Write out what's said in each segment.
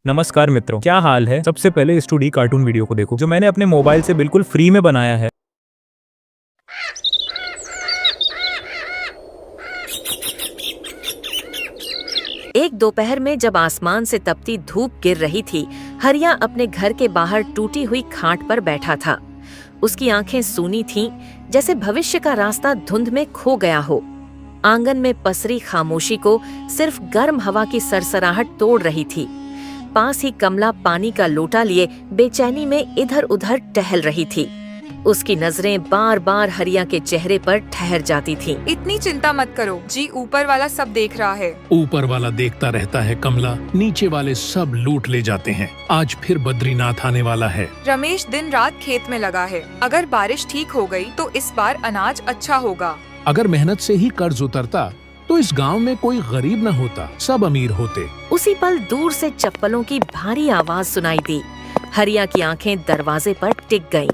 नमस्कार मित्रों, क्या हाल है। सबसे पहले इस 2D कार्टून वीडियो को देखो जो मैंने अपने मोबाइल से बिल्कुल फ्री में बनाया है। एक दोपहर में जब आसमान से तपती धूप गिर रही थी, हरिया अपने घर के बाहर टूटी हुई खाट पर बैठा था। उसकी आंखें सूनी थीं, जैसे भविष्य का रास्ता धुंध में खो गया हो। आंगन में पसरी खामोशी को सिर्फ गर्म हवा की सरसराहट तोड़ रही थी। पास ही कमला पानी का लोटा लिए बेचैनी में इधर उधर टहल रही थी। उसकी नजरें बार बार हरिया के चेहरे पर ठहर जाती थीं। इतनी चिंता मत करो जी, ऊपर वाला सब देख रहा है। ऊपर वाला देखता रहता है कमला, नीचे वाले सब लूट ले जाते हैं। आज फिर बद्रीनाथ आने वाला है। रमेश दिन रात खेत में लगा है। अगर बारिश ठीक हो गई तो इस बार अनाज अच्छा होगा। अगर मेहनत से ही कर्ज उतरता तो इस गांव में कोई गरीब न होता, सब अमीर होते। उसी पल दूर से चप्पलों की भारी आवाज सुनाई दी। हरिया की आंखें दरवाजे पर टिक गईं।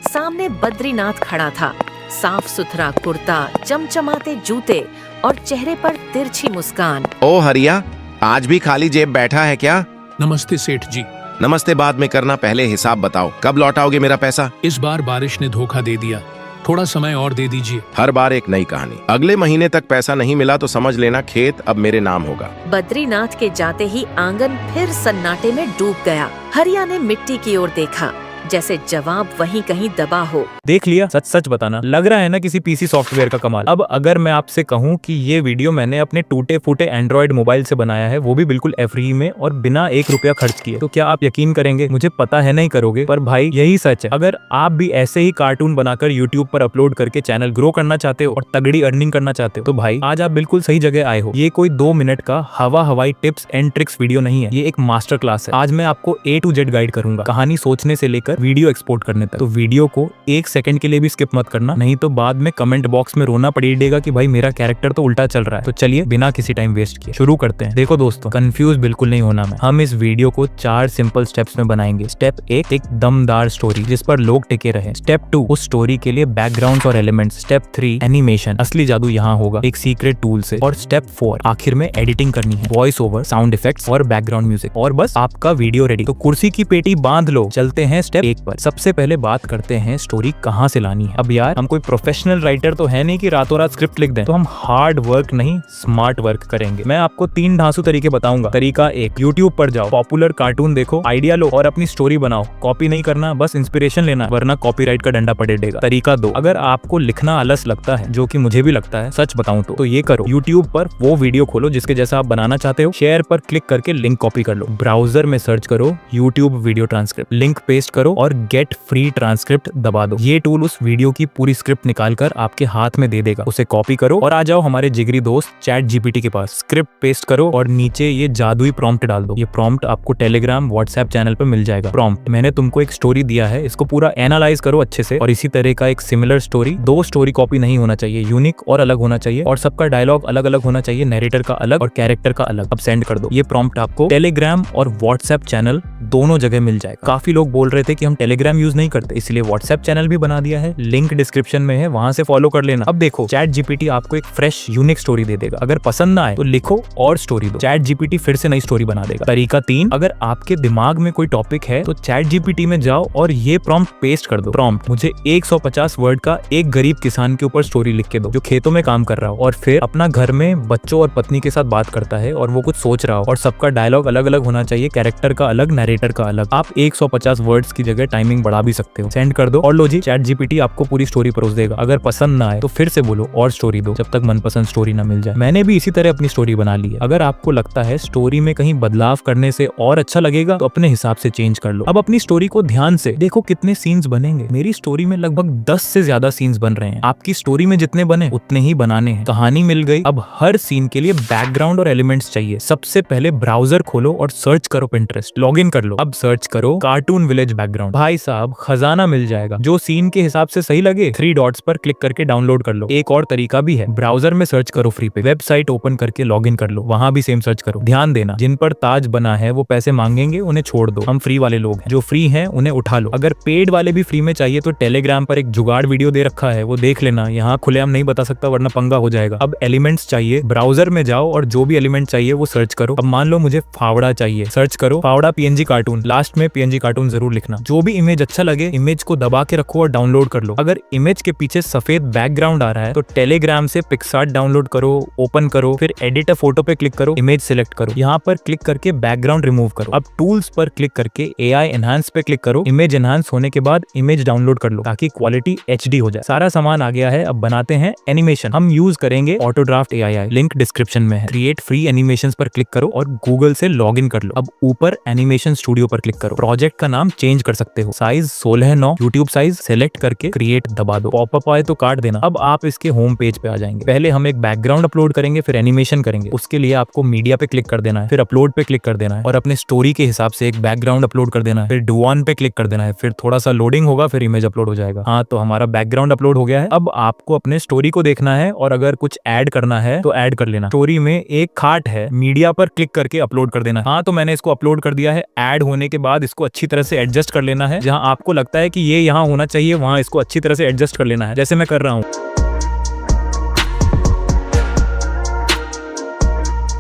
सामने बद्रीनाथ खड़ा था, साफ सुथरा कुर्ता, चमचमाते जूते और चेहरे पर तिरछी मुस्कान। ओ हरिया, आज भी खाली जेब बैठा है क्या? नमस्ते सेठ जी। नमस्ते बाद में करना, पहले हिसाब बताओ, कब लौटाओगे मेरा पैसा? इस बार बारिश ने धोखा दे दिया, थोड़ा समय और दे दीजिए। हर बार एक नई कहानी। अगले महीने तक पैसा नहीं मिला तो समझ लेना खेत अब मेरे नाम होगा। बद्रीनाथ के जाते ही आंगन फिर सन्नाटे में डूब गया। हरिया ने मिट्टी की ओर देखा, जैसे जवाब वहीं कहीं दबा हो। देख लिया, सच सच बताना, लग रहा है ना किसी पीसी सॉफ्टवेयर का कमाल। अब अगर मैं आपसे कहूँ कि ये वीडियो मैंने अपने टूटे फूटे एंड्रॉइड मोबाइल से बनाया है, वो भी बिल्कुल फ्री में और बिना 1 रुपया खर्च किए, तो क्या आप यकीन करेंगे? मुझे पता है नहीं करोगे, पर भाई यही सच है। अगर आप भी ऐसे ही कार्टून बनाकर यूट्यूब पर अपलोड करके चैनल ग्रो करना चाहते हो और तगड़ी अर्निंग करना चाहते हो, तो भाई आज आप बिल्कुल सही जगह आए हो। ये कोई 2 मिनट का हवाई टिप्स एंड ट्रिक्स वीडियो नहीं है, ये एक मास्टर क्लास है। आज मैं आपको A to Z गाइड करूंगा, कहानी सोचने से लेकर वीडियो एक्सपोर्ट करने तक। तो वीडियो को 1 सेकंड के लिए भी स्किप मत करना, नहीं तो बाद में कमेंट बॉक्स में रोना पड़ेगा कि भाई मेरा कैरेक्टर तो उल्टा चल रहा है। तो चलिए बिना किसी टाइम वेस्ट किए शुरू करते हैं। देखो दोस्तों, कंफ्यूज बिल्कुल नहीं होना मैं। हम इस वीडियो को 4 सिंपल स्टेप्स में बनाएंगे। स्टेप 1, एक दमदार स्टोरी जिस पर लोग टिके रहे। स्टेप 2, उस स्टोरी के लिए बैकग्राउंड और एलिमेंट्स। स्टेप 3, एनिमेशन, असली जादू यहाँ होगा एक सीक्रेट टूल से। और स्टेप 4, आखिर में एडिटिंग करनी है, वॉइस ओवर, साउंड इफेक्ट्स और बैकग्राउंड म्यूजिक, और बस आपका वीडियो रेडी। तो कुर्सी की पेटी बांध लो, चलते हैं स्टेप 1 पर। सबसे पहले बात करते हैं स्टोरी कहाँ से लानी है। अब यार, हम कोई प्रोफेशनल राइटर तो है नहीं कि रातों रात स्क्रिप्ट लिख दें, तो हम हार्ड वर्क नहीं स्मार्ट वर्क करेंगे। मैं आपको 3 ढांसू तरीके बताऊंगा। तरीका 1, यूट्यूब पर जाओ, पॉपुलर कार्टून देखो, आइडिया लो और अपनी स्टोरी बनाओ। कॉपी नहीं करना, बस इंस्पिरेशन लेना, वरना कॉपीराइट का डंडा पड़ेगा। तरीका 2, अगर आपको लिखना आलस लगता है, जो कि मुझे भी लगता है, सच बताऊं तो ये करो, यूट्यूब पर वो वीडियो खोलो जिसके जैसा आप बनाना चाहते हो, शेयर पर क्लिक करके लिंक कॉपी कर लो, ब्राउजर में सर्च करो YouTube video transcript, link paste करो और गेट फ्री ट्रांसक्रिप्ट दबा दो। ये टूल उस वीडियो की पूरी स्क्रिप्ट निकालकर आपके हाथ में दे देगा। उसे कॉपी करो और आ जाओ हमारे जिगरी दोस्त चैट जीपीटी के पास। स्क्रिप्ट पेस्ट करो और नीचे ये जादुई प्रॉम्प्ट डाल दो। ये प्रॉम्प्ट आपको टेलीग्राम, व्हाट्सएप चैनल पर मिल जाएगा। प्रॉम्प्ट, मैंने तुमको एक स्टोरी दिया है, इसको पूरा एनालाइज करो अच्छे से, और इसी तरह का एक सिमिलर स्टोरी, 2 स्टोरी कॉपी नहीं होना चाहिए, यूनिक और अलग होना चाहिए, और सबका डायलॉग अलग अलग होना चाहिए, नरेटर का अलग और कैरेक्टर का अलग। अब सेंड कर दो। ये प्रॉम्प्ट आपको टेलीग्राम और व्हाट्सएप चैनल दोनों जगह मिल जाएगा। काफी लोग बोल रहे थे कि हम टेलीग्राम यूज नहीं करते, इसलिए व्हाट्सएप चैनल भी बना दिया है, लिंक डिस्क्रिप्शन में है, वहां से फॉलो कर लेना। अब देखो, चैट जीपीटी आपको एक फ्रेश यूनिक स्टोरी दे देगा। अगर पसंद ना आए तो लिखो और स्टोरी दो, चैट जीपीटी फिर से नई स्टोरी बना देगा। तरीका 3, अगर आपके दिमाग में कोई टॉपिक है तो चैट जीपीटी में जाओ और ये प्रॉम्प्ट पेस्ट कर दो। प्रॉम्प्ट, मुझे 150 वर्ड का एक गरीब किसान के ऊपर स्टोरी लिख के दो जो खेतों में काम कर रहा हो और फिर अपना घर में बच्चों और पत्नी के साथ बात करता है और वो कुछ सोच रहा हो, और सबका डायलॉग अलग अलग होना चाहिए, कैरेक्टर का अलग, नरेटर का अलग। आप 150 वर्ड्स की जगह टाइमिंग बढ़ा भी सकते हो। सेंड कर दो और लो जी, चैट जीपीटी आपको पूरी स्टोरी परोस देगा। अगर पसंद ना आए तो फिर से बोलो और स्टोरी दो, जब तक मनपसंद स्टोरी ना मिल जाए। मैंने भी इसी तरह अपनी स्टोरी बना ली है। अगर आपको लगता है स्टोरी में कहीं बदलाव करने से और अच्छा लगेगा तो अपने हिसाब से चेंज कर लो। अब अपनी स्टोरी को ध्यान से देखो, कितने सीन्स बनेंगे। मेरी स्टोरी में लगभग 10 से ज्यादा सीन्स बन रहे हैं। आपकी स्टोरी में जितने बने उतने ही बनाने हैं। कहानी मिल गई, अब हर सीन के लिए बैकग्राउंड और एलिमेंट्स चाहिए। सबसे पहले ब्राउजर खोलो और सर्च करो पिंटरेस्ट, लॉग इन कर लो। अब सर्च करो कार्टून विलेज बैकग्राउंड। बैकग्राउंड। भाई साहब खजाना मिल जाएगा। जो सीन के हिसाब से सही लगे 3 डॉट्स पर क्लिक करके डाउनलोड कर लो। एक और तरीका भी है, ब्राउजर में सर्च करो फ्री पे, वेबसाइट ओपन करके लॉगिन कर लो, वहां भी सेम सर्च करो। ध्यान देना, जिन पर ताज बना है वो पैसे मांगेंगे, उन्हें छोड़ दो। हम फ्री वाले लोग हैं, जो फ्री हैं उन्हें उठा लो। अगर पेड वाले भी फ्री में चाहिए तो टेलीग्राम पर एक जुगाड़ वीडियो दे रखा है, वो देख लेना। यहाँ खुलेआम नहीं बता सकता वरना पंगा हो जाएगा। अब एलिमेंट्स चाहिए, ब्राउजर में जाओ और जो भी एलिमेंट चाहिए वो सर्च करो। अब मान लो मुझे फावड़ा चाहिए, सर्च करो फावड़ा पीएनजी कार्टून, लास्ट में पीएनजी कार्टून जरूर लिखना। जो भी इमेज अच्छा लगे इमेज को दबा के रखो और डाउनलोड कर लो। अगर इमेज के पीछे सफेद बैकग्राउंड आ रहा है तो टेलीग्राम से पिक्सार्ट डाउनलोड करो, ओपन करो, फिर एडिट अ फोटो पे क्लिक करो, इमेज सिलेक्ट करो, यहाँ पर क्लिक करके बैकग्राउंड रिमूव करो। अब टूल्स पर क्लिक करके एआई एनहांस पे क्लिक करो। इमेज एनहांस होने के बाद इमेज डाउनलोड कर लो ताकि क्वालिटी एचडी हो जाए। सारा सामान आ गया है। अब बनाते हैं एनिमेशन। हम यूज करेंगे ऑटोड्राफ्ट एआई, लिंक डिस्क्रिप्शन में है। क्रिएट फ्री एनिमेशंस पर क्लिक करो और गूगल से लॉग इन कर लो। अब ऊपर एनिमेशन स्टूडियो पर क्लिक करो। प्रोजेक्ट का नाम चेंज कर सकते हो, साइज 16:9, यूट्यूब साइज सेलेक्ट करके क्रिएट दबा दो। पॉपअप आए तो काट देना। अब आप इसके होम पेज पे आ जाएंगे। पहले हम एक बैकग्राउंड अपलोड करेंगे, फिर एनिमेशन करेंगे। उसके लिए आपको मीडिया पे क्लिक कर देना है, फिर अपलोड पे क्लिक कर देना है और अपने स्टोरी के हिसाब से एक बैकग्राउंड अपलोड कर देना है। फिर डू ऑन पे क्लिक कर देना है, फिर थोड़ा सा लोडिंग होगा, फिर इमेज अपलोड हो जाएगा। हाँ, तो हमारा बैकग्राउंड अपलोड हो गया है। अब आपको अपने स्टोरी को देखना है और अगर कुछ ऐड करना है तो ऐड कर लेना। स्टोरी में एक खाट है, मीडिया पर क्लिक करके अपलोड कर देना। हाँ, तो मैंने इसको अपलोड कर दिया है। ऐड होने के बाद इसको अच्छी तरह से एडजस्ट कर लेना है। जहां आपको लगता है कि ये यहाँ होना चाहिए वहां इसको अच्छी तरह से एडजस्ट कर लेना है, जैसे मैं कर रहा हूँ।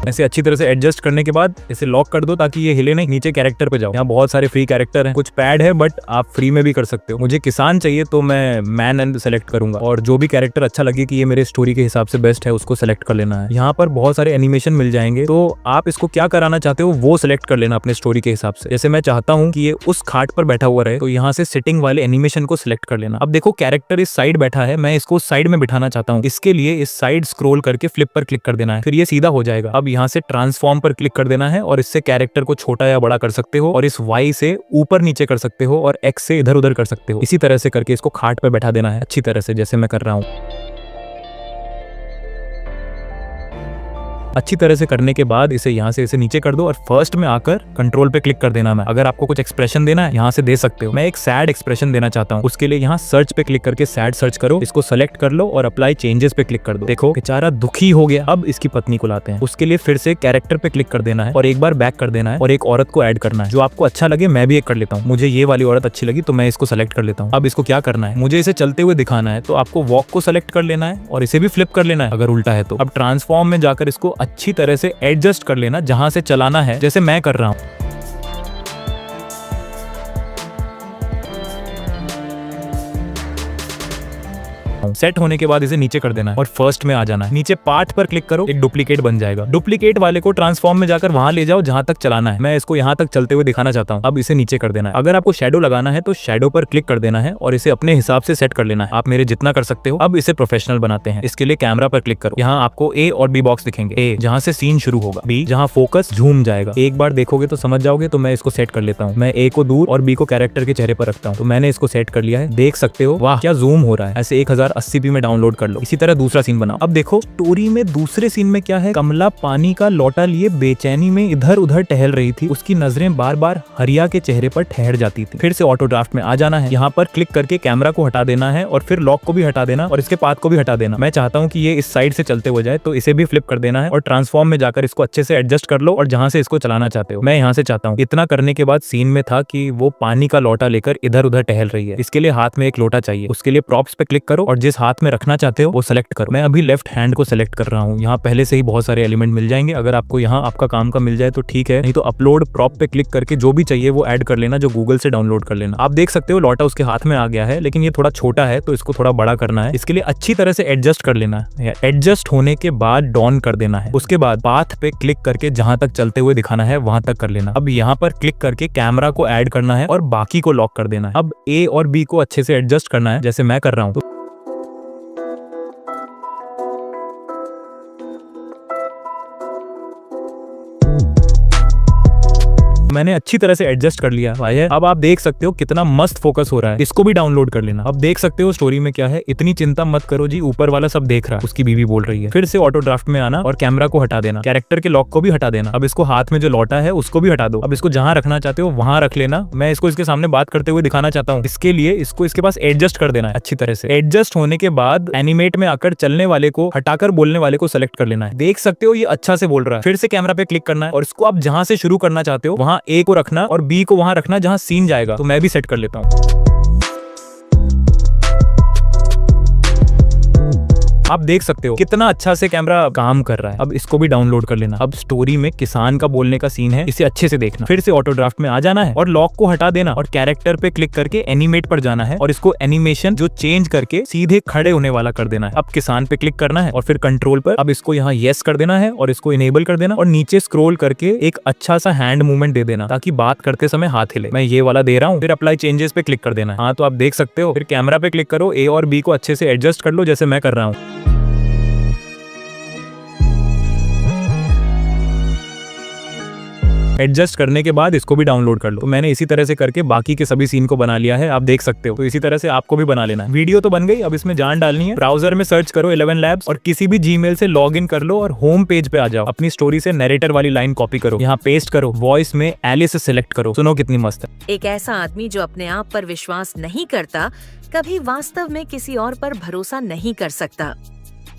ऐसे अच्छी तरह से एडजस्ट करने के बाद इसे लॉक कर दो ताकि ये हिले नहीं। नीचे कैरेक्टर पे जाओ, यहाँ बहुत सारे फ्री कैरेक्टर हैं, कुछ पैड है बट आप फ्री में भी कर सकते हो। मुझे किसान चाहिए तो मैं मैन एंड सेलेक्ट करूंगा और जो भी कैरेक्टर अच्छा लगे कि ये मेरे स्टोरी के हिसाब से बेस्ट है उसको सेलेक्ट कर लेना है। यहाँ पर बहुत सारे एनिमेशन मिल जाएंगे, तो आप इसको क्या कराना चाहते हो वो सिलेक्ट कर लेना अपने स्टोरी के हिसाब से। जैसे मैं चाहता हूँ कि ये उस खाट पर बैठा हुआ रहे तो यहाँ से सिटिंग वाले एनिमेशन को सिलेक्ट कर लेना। अब देखो कैरेक्टर इस साइड बैठा है, मैं इसको साइड में बिठाना चाहता हूँ। इसके लिए इस साइड स्क्रोल करके फ्लिप पर क्लिक कर देना है, फिर ये सीधा हो जाएगा। अब यहाँ से ट्रांसफॉर्म पर क्लिक कर देना है और इससे कैरेक्टर को छोटा या बड़ा कर सकते हो और इस Y से ऊपर नीचे कर सकते हो और X से इधर उधर कर सकते हो। इसी तरह से करके इसको खाट पे बैठा देना है अच्छी तरह से, जैसे मैं कर रहा हूँ। अच्छी तरह से करने के बाद इसे यहाँ से इसे नीचे कर दो और फर्स्ट में आकर कंट्रोल पे क्लिक कर देना। मैं अगर आपको कुछ एक्सप्रेशन देना है यहाँ से दे सकते हो। मैं एक सैड एक्सप्रेशन देना चाहता हूँ, उसके लिए यहाँ सर्च पे क्लिक करके सैड सर्च करो, इसको सेलेक्ट कर लो और अप्लाई चेंजेस पे क्लिक कर दो। देखो बेचारा दुखी हो गया। अब इसकी पत्नी को लाते हैं। उसके लिए फिर से कैरेक्टर पे क्लिक कर देना है और एक बार बैक कर देना है और एक औरत को ऐड करना है। जो आपको अच्छा लगे, मैं भी एक कर लेता हूँ। मुझे ये वाली औरत अच्छी लगी तो मैं इसको सेलेक्ट कर लेता हूँ। अब इसको क्या करना है, मुझे इसे चलते हुए दिखाना है तो आपको वॉक को सेलेक्ट कर लेना है और इसे भी फ्लिप कर लेना है अगर उल्टा है तो। अब ट्रांसफॉर्म में जाकर इसको अच्छी तरह से एडजस्ट कर लेना जहां से चलाना है, जैसे मैं कर रहा हूं। सेट होने के बाद इसे नीचे कर देना है और फर्स्ट में आ जाना है। नीचे पार्ट पर क्लिक करो, एक डुप्लीकेट बन जाएगा। डुप्लीकेट वाले को ट्रांसफॉर्म में जाकर वहां ले जाओ जहां तक चलाना है। मैं इसको यहां तक चलते हुए दिखाना चाहता हूं। अब इसे नीचे कर देना है। अगर आपको शैडो लगाना है तो शैडो पर क्लिक कर देना है और इसे अपने हिसाब से सेट कर लेना है। आप मेरे जितना कर सकते हो। अब इसे प्रोफेशनल बनाते हैं। इसके लिए कैमरा पर क्लिक करो। यहाँ आपको A और B बॉक्स दिखेंगे। A जहां से सीन शुरू होगा, B जहां फोकस झूम जाएगा। एक बार देखोगे तो समझ जाओगे, तो मैं इसको सेट कर लेता हूँ। मैं A को दूर और B को कैरेक्टर के चेहरे पर रखता हूँ। तो मैंने इसको सेट कर लिया है, देख सकते हो। वाह क्या जूम हो रहा है। ऐसे 1080p में डाउनलोड कर लो। इसी तरह दूसरा सीन बनाओ। अब देखो स्टोरी में दूसरे सीन में क्या है, कमला पानी का लोटा लिए बेचैनी में इधर उधर टहल रही थी। उसकी नजरें बार बार हरिया के चेहरे पर ठहर जाती थी। फिर से ऑटो ड्राफ्ट में आ जाना है। यहाँ पर क्लिक करके कैमरा को हटा देना है और फिर लॉक को भी हटा देना और इसके पाथ को भी हटा देना। मैं चाहता हूँ कि ये इस साइड से चलते हो जाए तो इसे भी फ्लिप कर देना है और ट्रांसफॉर्म में जाकर इसको अच्छे से एडजस्ट कर लो और जहां से इसको चलाना चाहते हो मैं यहाँ से चाहता हूँ। इतना करने के बाद सीन में था कि वो पानी का लोटा लेकर इधर उधर टहल रही है। इसके लिए हाथ में एक लोटा चाहिए। उसके लिए प्रॉप्स पे क्लिक करो और जिस हाथ में रखना चाहते हो वो सेलेक्ट करो। मैं अभी लेफ्ट हैंड को सेलेक्ट कर रहा हूँ। यहाँ पहले से ही बहुत सारे एलिमेंट मिल जाएंगे। अगर आपको यहाँ आपका काम का मिल जाए तो ठीक है, नहीं तो अपलोड प्रॉप पे क्लिक करके जो भी चाहिए वो ऐड कर लेना, जो गूगल से डाउनलोड कर लेना। आप देख सकते हो लौटा उसके हाथ में आ गया है, लेकिन ये थोड़ा छोटा है तो इसको थोड़ा बड़ा करना है। इसके लिए अच्छी तरह से एडजस्ट कर लेना है। एडजस्ट होने के बाद डॉन कर देना है। उसके बाद पाथ पे क्लिक करके जहां तक चलते हुए दिखाना है वहां तक कर लेना। अब यहाँ पर क्लिक करके कैमरा को ऐड करना है और बाकी को लॉक कर देना है। अब A और B को अच्छे से एडजस्ट करना है जैसे मैं कर रहा हूँ। मैंने अच्छी तरह से एडजस्ट कर लिया भाई है। अब आप देख सकते हो कितना मस्त फोकस हो रहा है, इसको भी डाउनलोड कर लेना। अब देख सकते हो स्टोरी में क्या है, इतनी चिंता मत करो जी, ऊपर वाला सब देख रहा है, उसकी बीवी बोल रही है। फिर से ऑटो ड्राफ्ट में आना और कैमरा को हटा देना, कैरेक्टर के लॉक को भी हटा देना। अब इसको हाथ में जो लौटा है उसको भी हटा दो। अब इसको जहां रखना चाहते हो वहां रख लेना। मैं इसको इसके सामने बात करते हुए दिखाना चाहता हूँ, इसके लिए इसको इसके पास एडजस्ट कर देना है अच्छी तरह से। एडजस्ट होने के बाद एनिमेट में आकर चलने वाले को हटाकर बोलने वाले को सेलेक्ट कर लेना है। देख सकते हो ये अच्छा से बोल रहा है। फिर से कैमरा पे क्लिक करना है और इसको आप जहां से शुरू करना चाहते हो वहां ए को रखना और बी को वहां रखना जहां सीन जाएगा। तो मैं भी सेट कर लेता हूँ। आप देख सकते हो कितना अच्छा से कैमरा काम कर रहा है। अब इसको भी डाउनलोड कर लेना। अब स्टोरी में किसान का बोलने का सीन है, इसे अच्छे से देखना। फिर से ऑटो ड्राफ्ट में आ जाना है और लॉक को हटा देना और कैरेक्टर पे क्लिक करके एनिमेट पर जाना है और इसको एनिमेशन जो चेंज करके सीधे खड़े होने वाला कर देना है। अब किसान पे क्लिक करना है और फिर कंट्रोल पर अब इसको यहाँ येस कर देना है और इसको इनेबल कर देना और नीचे स्क्रॉल करके एक अच्छा सा हैंड मूवमेंट दे देना ताकि बात करते समय हाथ हिले। मैं ये वाला दे रहा हूँ। फिर अप्लाई चेंजेस पे क्लिक कर देना है। हाँ, तो आप देख सकते हो। फिर कैमरा पे क्लिक करो, ए और बी को अच्छे से एडजस्ट कर लो जैसे मैं कर रहा हूँ। एडजस्ट करने के बाद इसको भी डाउनलोड कर लो। तो मैंने इसी तरह से करके बाकी के सभी सीन को बना लिया है, आप देख सकते हो। तो इसी तरह से आपको भी बना लेना है। वीडियो तो बन गई, अब इसमें जान डालनी है। ब्राउजर में सर्च करो 11 लैब्स और किसी भी जीमेल से लॉग इन कर लो और होम पेज पे आ जाओ। अपनी स्टोरी से नरेटर वाली लाइन कॉपी करो, यहाँ पेस्ट करो, वॉइस में एलिस सेलेक्ट करो। सुनो कितनी मस्त है। एक ऐसा आदमी जो अपने आप पर विश्वास नहीं करता, कभी वास्तव में किसी और पर भरोसा नहीं कर सकता।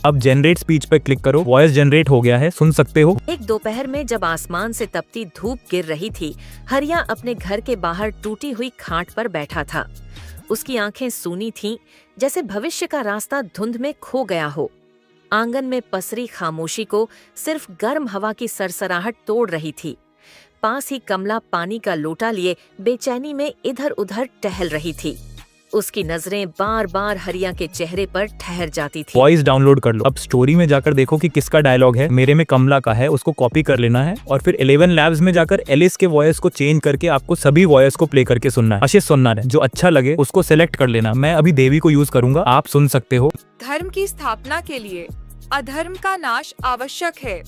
अब जनरेट स्पीच पे क्लिक करो, वॉइस जनरेट हो गया है, सुन सकते हो। एक दोपहर में जब आसमान से तपती धूप गिर रही थी, हरिया अपने घर के बाहर टूटी हुई खाट पर बैठा था। उसकी आंखें सूनी थीं, जैसे भविष्य का रास्ता धुंध में खो गया हो। आंगन में पसरी खामोशी को सिर्फ गर्म हवा की सरसराहट तोड़ रही थी। पास ही कमला पानी का लोटा लिए बेचैनी में इधर उधर टहल रही थी। उसकी नजरें बार बार हरिया के चेहरे पर ठहर जाती थी। वॉइस डाउनलोड कर लो। अब स्टोरी में जाकर देखो कि किसका डायलॉग है। मेरे में कमला का है, उसको कॉपी कर लेना है और फिर 11 लैब्स में जाकर एलिस के वॉइस को चेंज करके आपको सभी वॉइस को प्ले करके सुनना है। अच्छे सुनना है, जो अच्छा लगे उसको सेलेक्ट कर लेना। मैं अभी देवी को यूज करूंगा, आप सुन सकते हो। धर्म की स्थापना के लिए अधर्म का नाश आवश्यक है,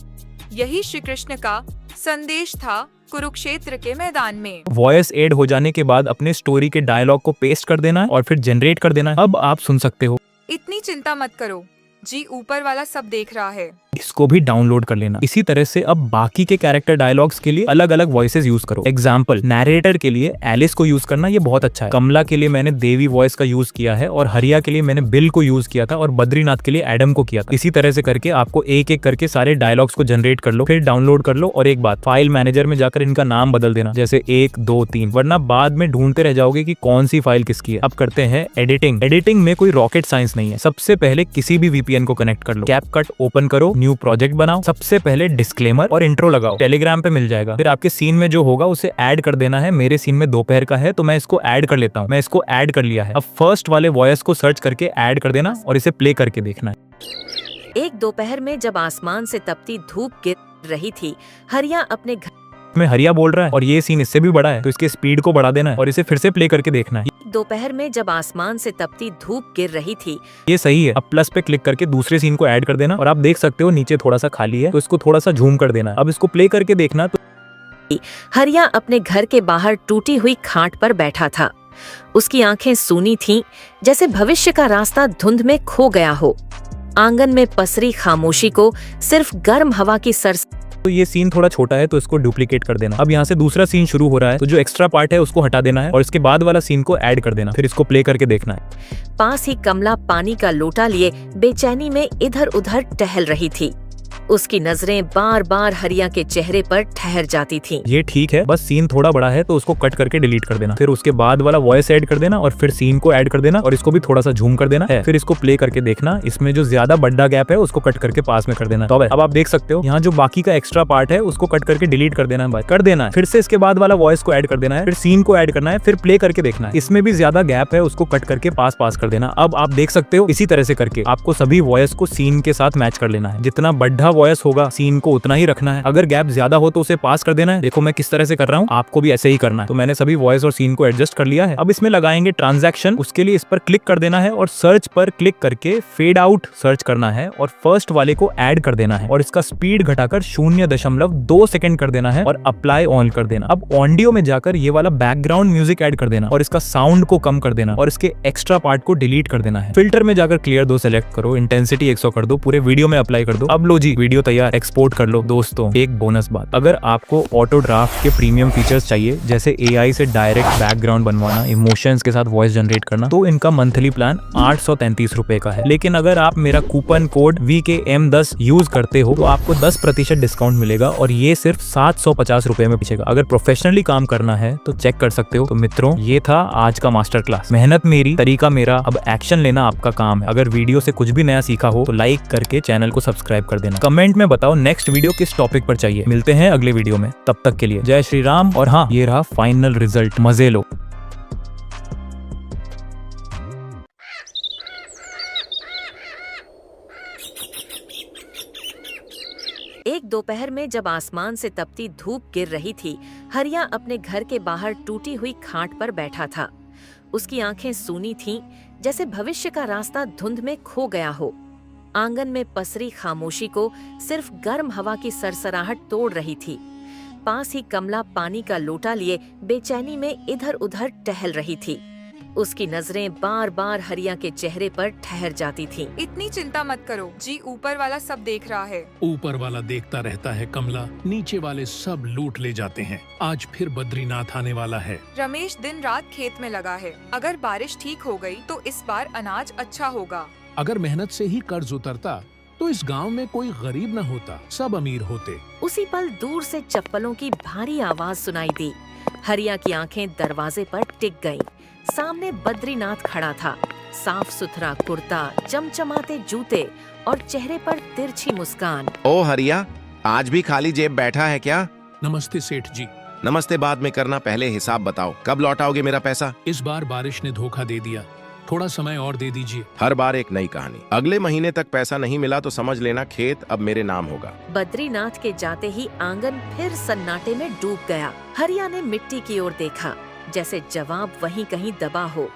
यही श्री कृष्ण का संदेश था कुरुक्षेत्र के मैदान में। वॉइस ऐड हो जाने के बाद अपने स्टोरी के डायलॉग को पेस्ट कर देना है और फिर जनरेट कर देना है। अब आप सुन सकते हो। इतनी चिंता मत करो जी, ऊपर वाला सब देख रहा है। इसको भी डाउनलोड कर लेना। इसी तरह से अब बाकी के कैरेक्टर डायलॉग्स के लिए अलग अलग वॉइसेस यूज करो। एग्जाम्पल, नरेटर के लिए एलिस को यूज करना, ये बहुत अच्छा है। कमला के लिए मैंने देवी वॉइस का यूज किया है और हरिया के लिए मैंने बिल को यूज किया था और बद्रीनाथ के लिए एडम को किया था। इसी तरह से करके आपको एक एक करके सारे डायलॉग्स को जनरेट कर लो, फिर डाउनलोड कर लो। और एक बात, फाइल मैनेजर में जाकर इनका नाम बदल देना, जैसे 1, 2, 3, वरना बाद में ढूंढते रह जाओगे कि कौन सी फाइल किसकी है। अब करते हैं एडिटिंग। एडिटिंग में कोई रॉकेट साइंस नहीं है। सबसे पहले किसी भी VPN को कनेक्ट कर लो, कैपकट ओपन करो, न्यू प्रोजेक्ट बनाओ। सबसे पहले डिस्क्लेमर और इंट्रो लगाओ, टेलीग्राम पे मिल जाएगा। फिर आपके सीन में जो होगा उसे ऐड कर देना है। मेरे सीन में दोपहर का है तो मैं इसको ऐड कर लेता हूँ। मैं इसको ऐड कर लिया है। अब फर्स्ट वाले वॉइस को सर्च करके ऐड कर देना और इसे प्ले करके देखना है। एक दोपहर में जब आसमान से तपती धूप गिर रही थी, हरिया अपने घर में हरिया बोल रहा है और ये सीन इससे भी बड़ा है तो इसके स्पीड को बढ़ा देना है और इसे फिर से प्ले करके देखना है। दोपहर में जब आसमान से तपती धूप गिर रही थी, ये सही है। अब प्लस पे क्लिक करके दूसरे सीन को ऐड कर देना और आप देख सकते हो नीचे थोड़ा सा खाली है तो इसको थोड़ा सा झूम कर देना है। अब इसको प्ले करके देखना। तो हरिया अपने घर के बाहर टूटी हुई खाट पर बैठा था। उसकी आंखें सूनी थीं, जैसे भविष्य का रास्ता धुंध में खो गया हो। आंगन में पसरी खामोशी को सिर्फ गर्म हवा की तो ये सीन थोड़ा छोटा है तो इसको डुप्लीकेट कर देना। अब यहाँ से दूसरा सीन शुरू हो रहा है तो जो एक्स्ट्रा पार्ट है उसको हटा देना है और इसके बाद वाला सीन को ऐड कर देना। फिर इसको प्ले करके देखना है। पास ही कमला पानी का लोटा लिए बेचैनी में इधर उधर टहल रही थी। उसकी नजरें बार बार हरिया के चेहरे पर ठहर जाती थीं। ये ठीक है, बस सीन थोड़ा बड़ा है तो उसको कट करके डिलीट कर देना। फिर उसके बाद वाला वॉइस ऐड कर देना और फिर सीन को ऐड कर देना और इसको भी थोड़ा सा झूम कर देना है। फिर इसको प्ले करके देखना। इसमें जो ज्यादा बड़ा गैप है उसको कट करके पास में कर देना। तो अब आप देख सकते हो यहाँ जो बाकी का एक्स्ट्रा पार्ट है उसको कट करके डिलीट कर देना है, कर देना है। फिर से इसके बाद वाला वॉइस को ऐड कर देना है, फिर सीन को ऐड करना है, फिर प्ले करके देखना है। इसमें भी ज्यादा गैप है उसको कट करके पास कर देना। अब आप देख सकते हो इसी तरह से करके आपको सभी वॉइस को सीन के साथ मैच कर लेना है। जितना बड़ा वॉइस होगा सीन को उतना ही रखना है, अगर गैप ज्यादा हो तो उसे पास कर देना है। देखो मैं किस तरह से कर रहा हूँ, आपको भी ऐसे ही करना है। तो मैंने सभी वॉइस और सीन को एडजस्ट कर लिया है। अब इसमें लगाएंगे ट्रांजैक्शन, उसके लिए इस पर क्लिक कर देना है और सर्च पर क्लिक करके फेड आउट सर्च करना है और फर्स्ट वाले को ऐड कर देना है और इसका स्पीड घटाकर 0.2 सेकंड कर देना है और अप्लाई ऑन कर देना। अब ऑडियो में जाकर ये वाला बैकग्राउंड म्यूजिक ऐड कर देना और इसका साउंड को कम कर देना और इसके एक्स्ट्रा पार्ट को डिलीट कर देना है। फिल्टर में जाकर क्लियर 2 सेलेक्ट करो, इंटेंसिटी 100 कर दो, पूरे वीडियो में अप्लाई कर दो। अब लो जी, वीडियो तैयार, एक्सपोर्ट कर लो। दोस्तों एक बोनस बात, अगर आपको ऑटो ड्राफ्ट के प्रीमियम फीचर्स चाहिए जैसे AI से डायरेक्ट बैकग्राउंड बनवाना, इमोशंस के साथ वॉइस जनरेट करना, तो इनका मंथली प्लान 833 रुपए का है। लेकिन अगर आप मेरा कूपन कोड VKM10 यूज करते हो तो आपको 10% डिस्काउंट मिलेगा और ये सिर्फ 750 रुपए में पीछेगा। अगर प्रोफेशनली काम करना है तो चेक कर सकते हो। तो मित्रों ये था आज का मास्टर क्लास। मेहनत मेरी, तरीका मेरा, अब एक्शन लेना आपका काम है। अगर वीडियो से कुछ भी नया सीखा हो तो लाइक करके चैनल को सब्सक्राइब कर देना। कमेंट में बताओ नेक्स्ट वीडियो किस टॉपिक पर चाहिए। मिलते हैं अगले वीडियो में, तब तक के लिए जय श्री राम। और हाँ, ये रहा फाइनल रिजल्ट, मजे लो। एक दोपहर में जब आसमान से तपती धूप गिर रही थी, हरिया अपने घर के बाहर टूटी हुई खाट पर बैठा था। उसकी आंखें सूनी थीं, जैसे भविष्य का रास्ता धुंध में खो गया हो। आंगन में पसरी खामोशी को सिर्फ गर्म हवा की सरसराहट तोड़ रही थी। पास ही कमला पानी का लोटा लिए बेचैनी में इधर उधर टहल रही थी। उसकी नजरें बार बार हरिया के चेहरे पर ठहर जाती थीं। इतनी चिंता मत करो जी, ऊपर वाला सब देख रहा है। ऊपर वाला देखता रहता है कमला, नीचे वाले सब लूट ले जाते हैं। आज फिर बद्रीनाथ आने वाला है। रमेश दिन रात खेत में लगा है। अगर बारिश ठीक हो गई तो इस बार अनाज अच्छा होगा। अगर मेहनत से ही कर्ज उतरता तो इस गांव में कोई गरीब न होता, सब अमीर होते। उसी पल दूर से चप्पलों की भारी आवाज सुनाई दी। हरिया की आंखें दरवाजे पर टिक गईं। सामने बद्रीनाथ खड़ा था, साफ सुथरा कुर्ता, चमचमाते जूते और चेहरे पर तिरछी मुस्कान। ओ हरिया, आज भी खाली जेब बैठा है क्या? नमस्ते सेठ जी। नमस्ते बाद में करना, पहले हिसाब बताओ, कब लौटाओगे मेरा पैसा? इस बार बारिश ने धोखा दे दिया, थोड़ा समय और दे दीजिए। हर बार एक नई कहानी। अगले महीने तक पैसा नहीं मिला तो समझ लेना खेत अब मेरे नाम होगा। बद्रीनाथ के जाते ही आंगन फिर सन्नाटे में डूब गया। हरिया ने मिट्टी की ओर देखा, जैसे जवाब वहीं कहीं दबा हो।